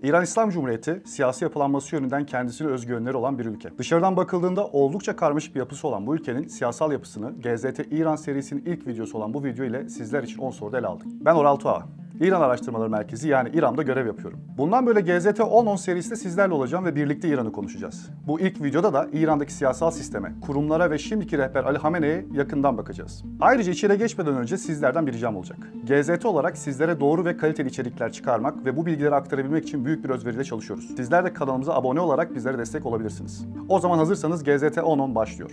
İran İslam Cumhuriyeti, siyasi yapılanması yönünden kendisine özgü yönleri olan bir ülke. Dışarıdan bakıldığında oldukça karmaşık bir yapısı olan bu ülkenin siyasal yapısını GZT İran serisinin ilk videosu olan bu video ile sizler için 10 soruda ele aldık. Ben Oral Tuğa. İran Araştırmaları Merkezi yani İran'da görev yapıyorum. Bundan böyle GZT 10 serisinde sizlerle olacağım ve birlikte İran'ı konuşacağız. Bu ilk videoda da İran'daki siyasal sisteme, kurumlara ve şimdiki rehber Ali Hamene'ye yakından bakacağız. Ayrıca içeriye geçmeden önce sizlerden bir ricam olacak. GZT olarak sizlere doğru ve kaliteli içerikler çıkarmak ve bu bilgileri aktarabilmek için büyük bir özveriyle çalışıyoruz. Sizler de kanalımıza abone olarak bizlere destek olabilirsiniz. O zaman hazırsanız GZT 10 başlıyor.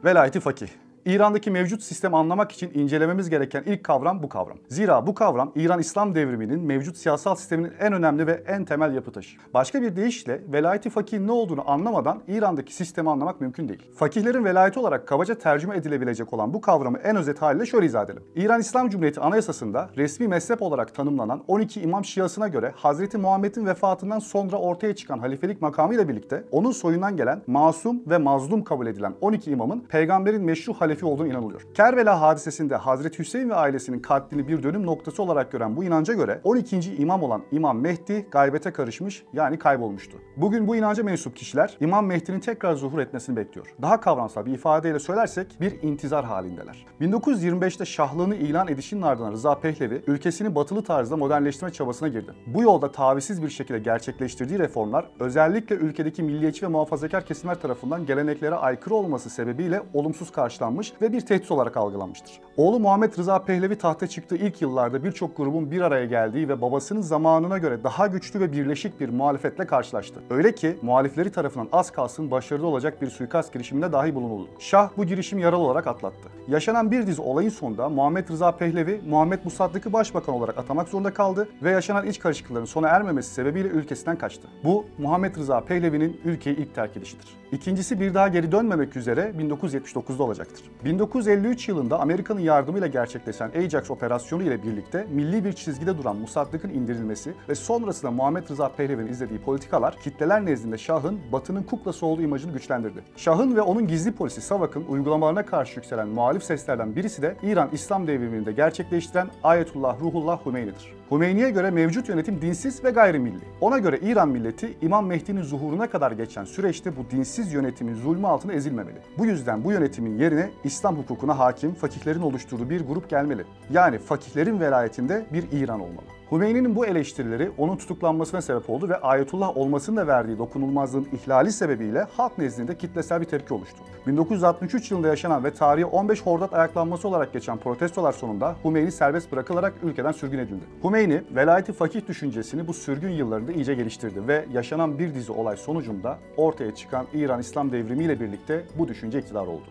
Velayeti fakih. İran'daki mevcut sistemi anlamak için incelememiz gereken ilk kavram bu kavram. Zira bu kavram İran İslam devriminin mevcut siyasal sisteminin en önemli ve en temel yapı taşı. Başka bir deyişle velayeti fakihin ne olduğunu anlamadan İran'daki sistemi anlamak mümkün değil. Fakihlerin velayeti olarak kabaca tercüme edilebilecek olan bu kavramı en özet haliyle şöyle izah edelim. İran İslam Cumhuriyeti Anayasası'nda resmi mezhep olarak tanımlanan 12 imam şiasına göre Hazreti Muhammed'in vefatından sonra ortaya çıkan halifelik makamı ile birlikte onun soyundan gelen masum ve mazlum kabul edilen 12 imamın peygamberin meşru halefi olduğunu inanılıyor. Kerbela hadisesinde Hazreti Hüseyin ve ailesinin katlini bir dönüm noktası olarak gören bu inanca göre 12. imam olan İmam Mehdi gaybete karışmış yani kaybolmuştu. Bugün bu inanca mensup kişiler İmam Mehdi'nin tekrar zuhur etmesini bekliyor. Daha kavramsal bir ifadeyle söylersek bir intizar halindeler. 1925'te şahlığını ilan edişinin ardından Rıza Pehlevi ülkesini batılı tarzda modernleştirme çabasına girdi. Bu yolda tavizsiz bir şekilde gerçekleştirdiği reformlar özellikle ülkedeki milliyetçi ve muhafazakar kesimler tarafından geleneklere aykırı olması sebebiyle olumsuz karşılanmış ve bir tehdit olarak algılanmıştır. Oğlu Muhammed Rıza Pehlevi tahta çıktığı ilk yıllarda birçok grubun bir araya geldiği ve babasının zamanına göre daha güçlü ve birleşik bir muhalefetle karşılaştı. Öyle ki muhalifleri tarafından az kalsın başarılı olacak bir suikast girişiminde dahi bulunuldu. Şah bu girişimi yaralı olarak atlattı. Yaşanan bir dizi olayın sonunda Muhammed Rıza Pehlevi, Muhammed Musaddık'ı başbakan olarak atamak zorunda kaldı ve yaşanan iç karışıklıkların sona ermemesi sebebiyle ülkesinden kaçtı. Bu Muhammed Rıza Pehlevi'nin ülkeyi ilk terk edişidir. İkincisi bir daha geri dönmemek üzere 1979'da olacaktır. 1953 yılında Amerika'nın yardımıyla gerçekleşen Ajax operasyonu ile birlikte milli bir çizgide duran Musaddık'ın indirilmesi ve sonrasında Muhammed Rıza Pehlevi'nin izlediği politikalar kitleler nezdinde Şah'ın Batı'nın kuklası olduğu imajını güçlendirdi. Şah'ın ve onun gizli polisi Savak'ın uygulamalarına karşı yükselen muhalif seslerden birisi de İran İslam devrimini de gerçekleştiren Ayetullah Ruhullah Hümeyni'dir. Hümeyni'ye göre mevcut yönetim dinsiz ve gayrimilli. Ona göre İran milleti İmam Mehdi'nin zuhuruna kadar geçen süreçte bu dinsiz yönetimin zulmü altına ezilmemeli. Bu yüzden bu yönetimin yerine İslam hukukuna hakim fakihlerin oluşturduğu bir grup gelmeli. Yani fakihlerin velayetinde bir İran olmalı. Hümeyni'nin bu eleştirileri onun tutuklanmasına sebep oldu ve Ayetullah olmasının da verdiği dokunulmazlığın ihlali sebebiyle halk nezdinde kitlesel bir tepki oluştu. 1963 yılında yaşanan ve tarihe 15 Hordat ayaklanması olarak geçen protestolar sonunda Hümeyni serbest bırakılarak ülkeden sürgün edildi. Hümeyni, velayeti fakih düşüncesini bu sürgün yıllarında iyice geliştirdi ve yaşanan bir dizi olay sonucunda ortaya çıkan İran İslam devrimi ile birlikte bu düşünce iktidar oldu.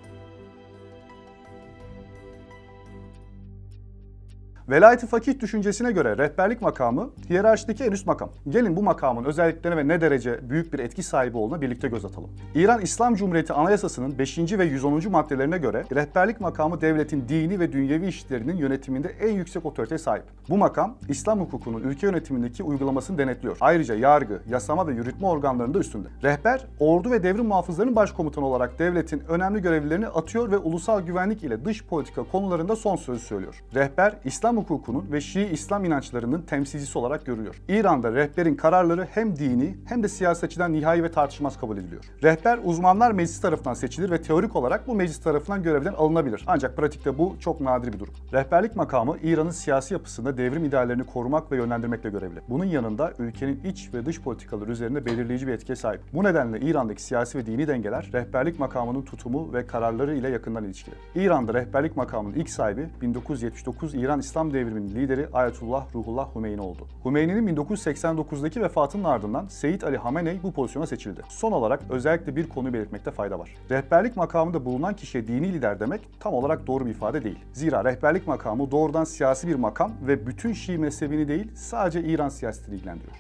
Velayeti fakih düşüncesine göre rehberlik makamı hiyerarşideki en üst makam. Gelin bu makamın özelliklerine ve ne derece büyük bir etki sahibi olduğuna birlikte göz atalım. İran İslam Cumhuriyeti Anayasası'nın 5. ve 110. maddelerine göre rehberlik makamı devletin dini ve dünyevi işlerinin yönetiminde en yüksek otoriteye sahip. Bu makam İslam hukukunun ülke yönetimindeki uygulamasını denetliyor. Ayrıca yargı, yasama ve yürütme organlarında üstünde. Rehber, ordu ve devrim muhafızlarının başkomutanı olarak devletin önemli görevlilerini atıyor ve ulusal güvenlik ile dış politika konularında son sözü söylüyor. Rehber, İslam hukukunun ve Şii İslam inançlarının temsilcisi olarak görülüyor. İran'da rehberin kararları hem dini hem de siyasi açıdan nihai ve tartışmaz kabul ediliyor. Rehber uzmanlar meclisi tarafından seçilir ve teorik olarak bu meclis tarafından görevden alınabilir. Ancak pratikte bu çok nadir bir durum. Rehberlik makamı İran'ın siyasi yapısında devrim ideallerini korumak ve yönlendirmekle görevli. Bunun yanında ülkenin iç ve dış politikaları üzerinde belirleyici bir etkiye sahip. Bu nedenle İran'daki siyasi ve dini dengeler rehberlik makamının tutumu ve kararları ile yakından ilişkili. İran'da rehberlik makamının ilk sahibi 1979 İran İslam devriminin lideri Ayetullah Ruhullah Hümeyni oldu. Hümeyni'nin 1989'daki vefatının ardından Seyyid Ali Hamenei bu pozisyona seçildi. Son olarak özellikle bir konuyu belirtmekte fayda var. Rehberlik makamında bulunan kişiye dini lider demek tam olarak doğru bir ifade değil. Zira rehberlik makamı doğrudan siyasi bir makam ve bütün Şii mezhebini değil sadece İran siyasetini ilgilendiriyor.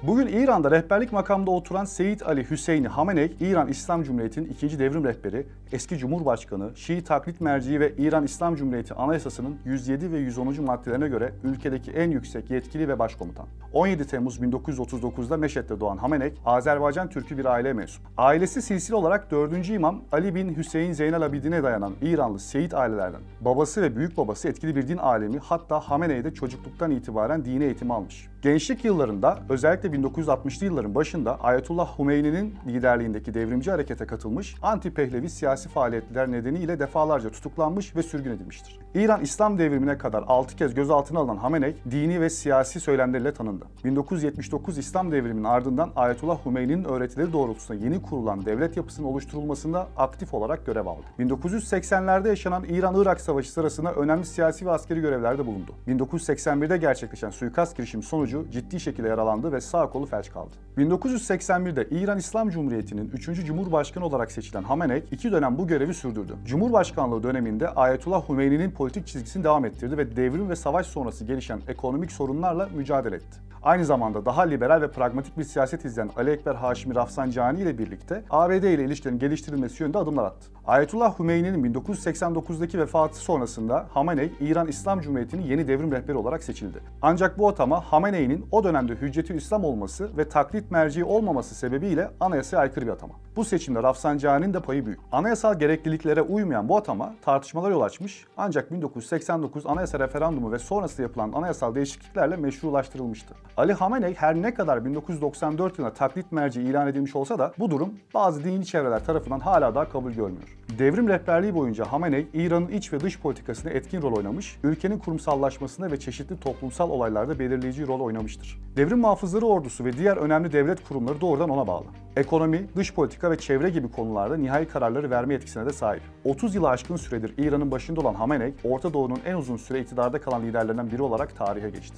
Bugün İran'da rehberlik makamında oturan Seyyid Ali Hüseyni Hamenei, İran İslam Cumhuriyeti'nin 2. devrim rehberi, eski Cumhurbaşkanı, Şii taklit merciği ve İran İslam Cumhuriyeti Anayasası'nın 107 ve 110. maddelerine göre ülkedeki en yüksek yetkili ve başkomutan. 17 Temmuz 1939'da Meşhed'de doğan Hamenei, Azerbaycan Türk'ü bir aileye mensup. Ailesi silsile olarak 4. İmam Ali bin Hüseyin Zeynel Abidin'e dayanan İranlı Seyit ailelerden. Babası ve büyük babası etkili bir din alemi, hatta Hamenei de çocukluktan itibaren dini eğitimi almış. Gençlik yıllarında, özellikle 1960'lı yılların başında Ayetullah Hümeyni'nin liderliğindeki devrimci harekete katılmış, anti-Pehlevi siyasi faaliyetler nedeniyle defalarca tutuklanmış ve sürgün edilmiştir. İran İslam devrimine kadar 6 kez gözaltına alınan Hamenei, dini ve siyasi söylemleriyle tanındı. 1979 İslam devriminin ardından Ayetullah Hümeyni'nin öğretileri doğrultusunda yeni kurulan devlet yapısının oluşturulmasında aktif olarak görev aldı. 1980'lerde yaşanan İran-Irak Savaşı sırasında önemli siyasi ve askeri görevlerde bulundu. 1981'de gerçekleşen suikast girişimi sonucu ciddi şekilde yaralandı ve sağ kolu felç kaldı. 1981'de İran İslam Cumhuriyeti'nin 3. Cumhurbaşkanı olarak seçilen Hamenei 2 dönem bu görevi sürdürdü. Cumhurbaşkanlığı döneminde Ayetullah Hümeyni'nin politik çizgisini devam ettirdi ve devrim ve savaş sonrası gelişen ekonomik sorunlarla mücadele etti. Aynı zamanda daha liberal ve pragmatik bir siyaset izleyen Ali Ekber Haşimi Rafsanjani ile birlikte ABD ile ilişkilerin geliştirilmesi yönünde adımlar attı. Ayetullah Hümeyni'nin 1989'daki vefatı sonrasında Hamenei, İran İslam Cumhuriyeti'nin yeni devrim rehberi olarak seçildi. Ancak bu atama Hamenei'nin o dönemde Hüccetü'l-İslam olması ve taklit merci olmaması sebebiyle anayasaya aykırı bir atama. Bu seçimde Rafsanjani'nin de payı büyük. Anayasal gerekliliklere uymayan bu atama tartışmalara yol açmış, ancak 1989 anayasa referandumu ve sonrasında yapılan anayasal değişikliklerle meşrulaştırılmıştı. Ali Hamenei her ne kadar 1994 yılında taklit merci ilan edilmiş olsa da bu durum bazı dini çevreler tarafından hala daha kabul görmüyor. Devrim rehberliği boyunca Hamenei, İran'ın iç ve dış politikasında etkin rol oynamış, ülkenin kurumsallaşmasında ve çeşitli toplumsal olaylarda belirleyici rol oynamıştır. Devrim Muhafızları Ordusu ve diğer önemli devlet kurumları doğrudan ona bağlı. Ekonomi, dış politika ve çevre gibi konularda nihai kararları verme yetkisine de sahip. 30 yılı aşkın süredir İran'ın başında olan Hamenei, Orta Doğu'nun en uzun süre iktidarda kalan liderlerinden biri olarak tarihe geçti.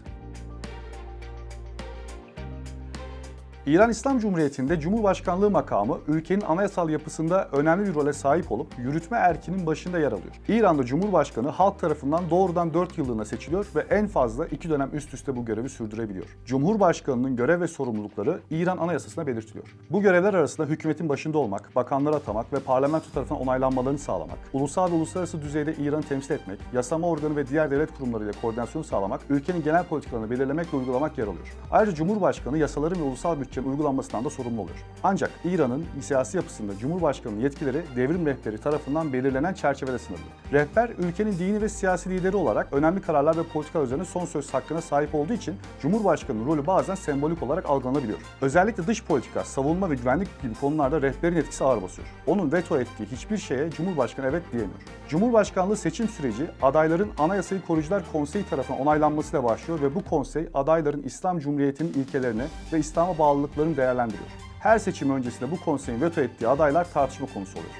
İran İslam Cumhuriyeti'nde Cumhurbaşkanlığı makamı ülkenin anayasal yapısında önemli bir role sahip olup yürütme erkinin başında yer alıyor. İran'da Cumhurbaşkanı halk tarafından doğrudan 4 yıllığına seçiliyor ve en fazla 2 dönem üst üste bu görevi sürdürebiliyor. Cumhurbaşkanının görev ve sorumlulukları İran Anayasası'nda belirtiliyor. Bu görevler arasında hükümetin başında olmak, bakanları atamak ve parlamento tarafından onaylanmalarını sağlamak, ulusal ve uluslararası düzeyde İran'ı temsil etmek, yasama organı ve diğer devlet kurumlarıyla koordinasyonu sağlamak, ülkenin genel politikalarını belirlemek ve uygulamak yer alıyor. Ayrıca Cumhurbaşkanı yasaların ve ulusal bütçenin uygulanmasından da sorumlu oluyor. Ancak İran'ın siyasi yapısında Cumhurbaşkanı'nın yetkileri devrim rehberi tarafından belirlenen çerçevede sınırlı. Rehber, ülkenin dini ve siyasi lideri olarak önemli kararlar ve politikalar üzerine son söz hakkına sahip olduğu için Cumhurbaşkanı'nın rolü bazen sembolik olarak algılanabiliyor. Özellikle dış politika, savunma ve güvenlik gibi konularda rehberin etkisi ağır basıyor. Onun veto ettiği hiçbir şeye Cumhurbaşkanı evet diyemiyor. Cumhurbaşkanlığı seçim süreci adayların Anayasayı Koruyucular Konseyi tarafından onaylanmasıyla başlıyor ve bu konsey adayların İslam Cumhuriyeti'nin ilkelerini ve İslam'a bağlılıklarını değerlendiriyor. Her seçim öncesinde bu konseyin veto ettiği adaylar tartışma konusu oluyor.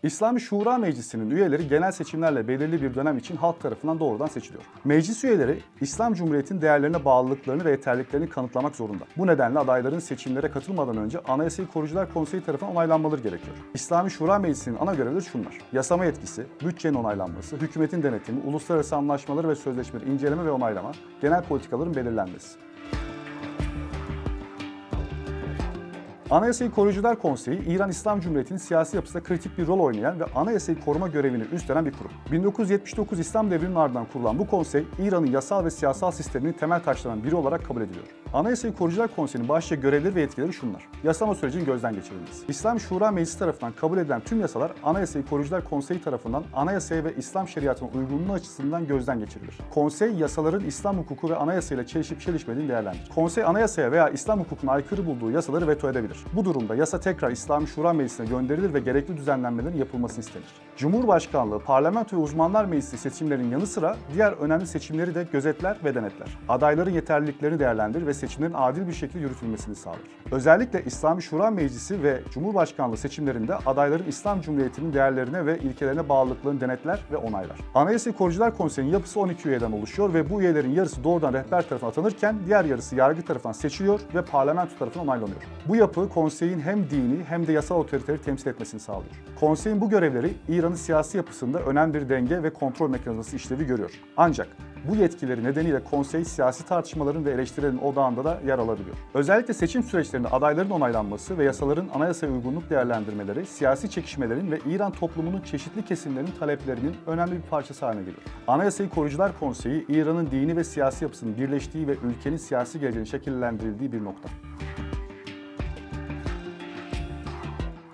İslami Şura Meclisi'nin üyeleri genel seçimlerle belirli bir dönem için halk tarafından doğrudan seçiliyor. Meclis üyeleri İslam Cumhuriyeti'nin değerlerine bağlılıklarını ve yeterliliklerini kanıtlamak zorunda. Bu nedenle adayların seçimlere katılmadan önce Anayasayı Koruyucular Konseyi tarafından onaylanmaları gerekiyor. İslami Şura Meclisi'nin ana görevleri şunlar: yasama yetkisi, bütçenin onaylanması, hükümetin denetimi, uluslararası anlaşmaları ve sözleşmeleri inceleme ve onaylama, genel politikaların belirlenmesi. Anayasayı Koruyucular Konseyi, İran İslam Cumhuriyeti'nin siyasi yapısında kritik bir rol oynayan ve anayasayı koruma görevini üstlenen bir kurum. 1979 İslam Devrimi'nin ardından kurulan bu konsey, İran'ın yasal ve siyasal sisteminin temel taşlarından biri olarak kabul ediliyor. Anayasayı Koruyucular Konseyi'nin başlıca görevleri ve yetkileri şunlar: yasama sürecinin gözden geçirilmesi. İslam Şura Meclisi tarafından kabul edilen tüm yasalar Anayasayı Koruyucular Konseyi tarafından anayasaya ve İslam şeriatının uygunluğu açısından gözden geçirilir. Konsey, yasaların İslam hukuku ve anayasayla çelişip çelişmediğini değerlendirir. Konsey, anayasaya veya İslam hukukuna aykırı bulduğu yasaları veto edebilir. Bu durumda yasa tekrar İslami Şura Meclisi'ne gönderilir ve gerekli düzenlenmelerin yapılmasını istenir. Cumhurbaşkanlığı, parlamento ve uzmanlar meclisi seçimlerinin yanı sıra diğer önemli seçimleri de gözetler ve denetler. Adayların yeterliliklerini değerlendirir ve seçimlerin adil bir şekilde yürütülmesini sağlar. Özellikle İslami Şura Meclisi ve Cumhurbaşkanlığı seçimlerinde adayların İslam Cumhuriyeti'nin değerlerine ve ilkelerine bağlılıklarını denetler ve onaylar. Anayasayı Koruyucular Konseyi'nin yapısı 12 üyeden oluşuyor ve bu üyelerin yarısı doğrudan rehber tarafından atanırken diğer yarısı yargı tarafından seçiliyor ve parlamento tarafından onaylanıyor. Bu yapı konseyin hem dini hem de yasal otoriteleri temsil etmesini sağlıyor. Konseyin bu görevleri İran'ın siyasi yapısında önemli bir denge ve kontrol mekanizması işlevi görüyor. Ancak Bu yetkileri nedeniyle konsey siyasi tartışmaların ve eleştirilerin odağında da yer alabiliyor. Özellikle seçim süreçlerinde adayların onaylanması ve yasaların anayasaya uygunluk değerlendirmeleri, siyasi çekişmelerin ve İran toplumunun çeşitli kesimlerinin taleplerinin önemli bir parçası haline geliyor. Anayasayı Koruyucular Konseyi, İran'ın dini ve siyasi yapısının birleştiği ve ülkenin siyasi geleceğinin şekillendirildiği bir nokta.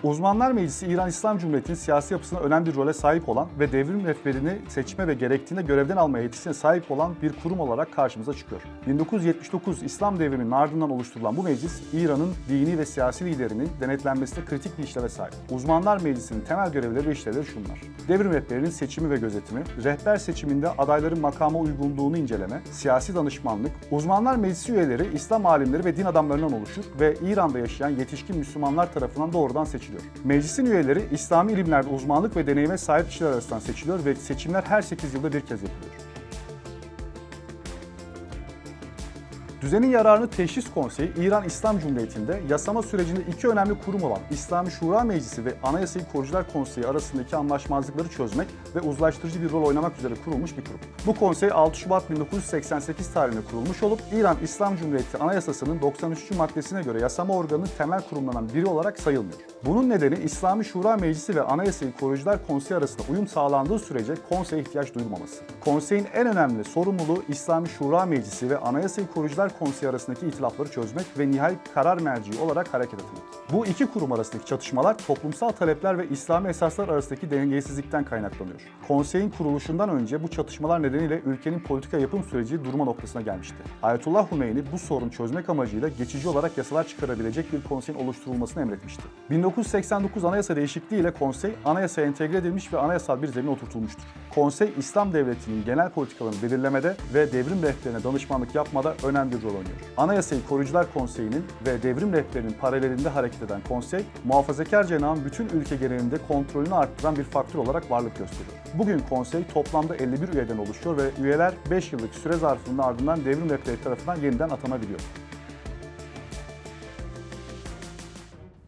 Uzmanlar Meclisi, İran İslam Cumhuriyeti'nin siyasi yapısına önemli bir role sahip olan ve devrim rehberini seçme ve gerektiğinde görevden alma yetisine sahip olan bir kurum olarak karşımıza çıkıyor. 1979 İslam devriminin ardından oluşturulan bu meclis, İran'ın dini ve siyasi liderinin denetlenmesine kritik bir işleve sahip. Uzmanlar Meclisi'nin temel görevleri ve işlevleri şunlar: devrim rehberinin seçimi ve gözetimi, rehber seçiminde adayların makama uygunluğunu inceleme, siyasi danışmanlık. Uzmanlar Meclisi üyeleri İslam alimleri ve din adamlarından oluşur ve İran'da yaşayan yetişkin Müslümanlar tarafından doğrudan seçilir. Meclisin üyeleri İslami ilimlerde uzmanlık ve deneyime sahip kişiler arasından seçiliyor ve seçimler her 8 yılda bir kez yapılıyor. Düzenin Yararını Teşhis Konseyi, İran İslam Cumhuriyeti'nde yasama sürecinde iki önemli kurum olan İslami Şura Meclisi ve Anayasayı Koruyucular Konseyi arasındaki anlaşmazlıkları çözmek ve uzlaştırıcı bir rol oynamak üzere kurulmuş bir kurum. Bu konsey 6 Şubat 1988 tarihinde kurulmuş olup İran İslam Cumhuriyeti Anayasası'nın 93. maddesine göre yasama organının temel kurumlarından biri olarak sayılmıyor. Bunun nedeni İslami Şura Meclisi ve Anayasayı Koruyucular Konseyi arasında uyum sağlandığı sürece konseye ihtiyaç duyulmaması. Konseyin en önemli sorumluluğu İslami Şura Meclisi ve Anayasayı Koruyucular Konseyi arasındaki ihtilafları çözmek ve nihai karar merci olarak hareket etmek. Bu iki kurum arasındaki çatışmalar toplumsal talepler ve İslami esaslar arasındaki dengesizlikten kaynaklanıyor. Konseyin kuruluşundan önce bu çatışmalar nedeniyle ülkenin politika yapım süreci durma noktasına gelmişti. Ayetullah Hümeyni bu sorunu çözmek amacıyla geçici olarak yasalar çıkarabilecek bir konseyin oluşturulmasını emretmişti. 1989 Anayasa değişikliği ile konsey anayasaya entegre edilmiş ve anayasal bir zemine oturtulmuştur. Konsey, İslam devletinin genel politikalarını belirlemede ve devrim rehberine danışmanlık yapmada önemli bir rol oynuyor. Anayasayı Koruyucular Konseyi'nin ve devrim rehberinin paralelinde hareket eden konsey, muhafazakar cenahın bütün ülke genelinde kontrolünü arttıran bir faktör olarak varlık gösteriyor. Bugün konsey toplamda 51 üyeden oluşuyor ve üyeler 5 yıllık süre zarfının ardından devrim rehberi tarafından yeniden atanabiliyor.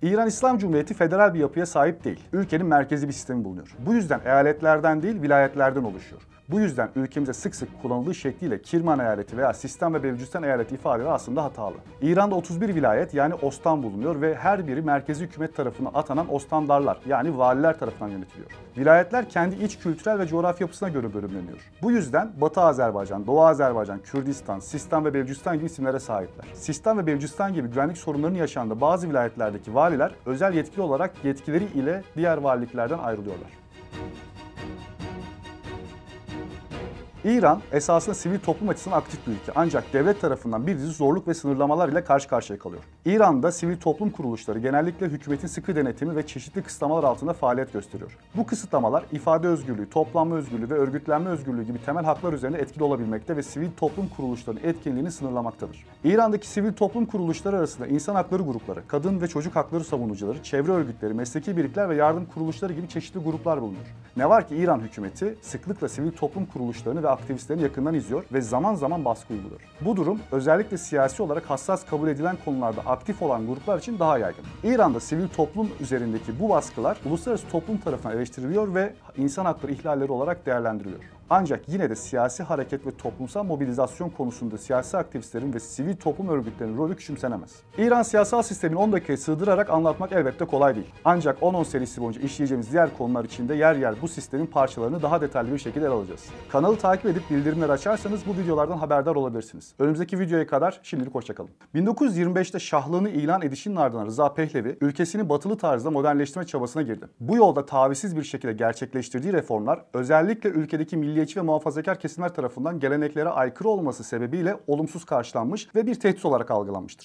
İran İslam Cumhuriyeti federal bir yapıya sahip değil. Ülkenin merkezi bir sistemi bulunuyor. Bu yüzden eyaletlerden değil, vilayetlerden oluşuyor. Bu yüzden ülkemizde sık sık kullanıldığı şekliyle Kirman eyaleti veya Sistan ve Belucistan eyaleti ifadeleri aslında hatalı. İran'da 31 vilayet yani ostan bulunuyor ve her biri merkezi hükümet tarafından atanan ostandarlar yani valiler tarafından yönetiliyor. Vilayetler kendi iç kültürel ve coğrafi yapısına göre bölümleniyor. Bu yüzden Batı Azerbaycan, Doğu Azerbaycan, Kürdistan, Sistan ve Belucistan gibi isimlere sahipler. Sistan ve Belucistan gibi güvenlik sorunlarının yaşandığı bazı vilayetlerdeki valiler özel yetkili olarak yetkileri ile diğer valiliklerden ayrılıyorlar. İran esasında sivil toplum açısından aktif bir ülke ancak devlet tarafından bir dizi zorluk ve sınırlamalar ile karşı karşıya kalıyor. İran'da sivil toplum kuruluşları genellikle hükümetin sıkı denetimi ve çeşitli kısıtlamalar altında faaliyet gösteriyor. Bu kısıtlamalar ifade özgürlüğü, toplanma özgürlüğü ve örgütlenme özgürlüğü gibi temel haklar üzerine etkili olabilmekte ve sivil toplum kuruluşlarının etkinliğini sınırlamaktadır. İran'daki sivil toplum kuruluşları arasında insan hakları grupları, kadın ve çocuk hakları savunucuları, çevre örgütleri, mesleki birlikler ve yardım kuruluşları gibi çeşitli gruplar bulunuyor. Ne var ki İran hükümeti sıklıkla sivil toplum kuruluşlarını ve aktivistlerini yakından izliyor ve zaman zaman baskı uyguluyor. Bu durum özellikle siyasi olarak hassas kabul edilen konularda aktif olan gruplar için daha yaygın. İran'da sivil toplum üzerindeki bu baskılar uluslararası toplum tarafından eleştiriliyor ve insan hakları ihlalleri olarak değerlendiriliyor. Ancak yine de siyasi hareket ve toplumsal mobilizasyon konusunda siyasi aktivistlerin ve sivil toplum örgütlerinin rolü küçümsenemez. İran siyasal sistemini 10 dakikaya sığdırarak anlatmak elbette kolay değil. Ancak 10-10 serisi boyunca işleyeceğimiz diğer konular içinde yer yer bu sistemin parçalarını daha detaylı bir şekilde ele alacağız. Kanalı takip edip bildirimleri açarsanız bu videolardan haberdar olabilirsiniz. Önümüzdeki videoya kadar şimdilik hoşçakalın. 1925'te şahlığını ilan edişinin ardından Rıza Pehlevi ülkesini batılı tarzda modernleştirme çabasına girdi. Bu yolda tavizsiz bir şekilde gerçekleştirdiği reformlar özellikle ülkedeki milliyetçi ve muhafazakar kesimler tarafından geleneklere aykırı olması sebebiyle olumsuz karşılanmış ve bir tehdit olarak algılanmıştır.